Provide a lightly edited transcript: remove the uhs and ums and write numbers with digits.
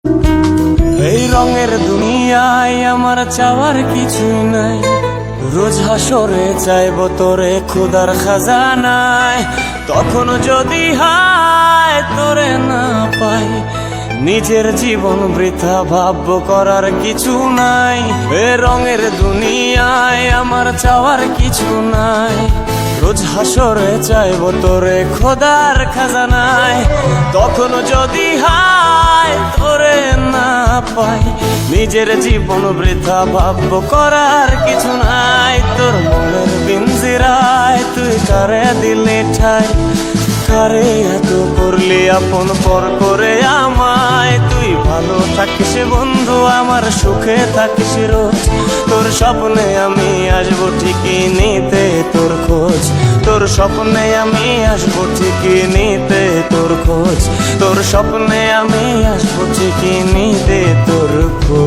এই রঙের দুনিয়ায় আমার চাওয়ার কিছুই নাই, রোজ হাসরে চাইব তোরে খোদার খাজানায়। তখন যদি হায় তোরে না পাই, নিজের জীবন বৃথা ভাব্য করার কিছু নাই। এ রঙের দুনিয়ায় আমার চাওয়ার কিছু নাই, রোজ হাসরে চাইব তোরে খোদার খাজানায়। তখন যদি হায় তোরে না পাই, নিজের জীবন বৃথা ভাব্য করার কিছু নাই। তোর মনের পিঞ্জিরায় তুই কারে দিলি ঠাই, কারে এত করলি আপন পর করে আমায়। তুই ভালো থাকিস বন্ধু, আমার সুখে থাকিস রোজ। তোর স্বপ্নে আমি আসবো ঠিকই নিতে তোর খোঁজ, তোর স্বপ্নে আমি আসবো ঠিকই নিতে তোর খোঁজ, তোর স্বপ্নে আমি আসবো ঠিকই নিতে তোর খোঁজ।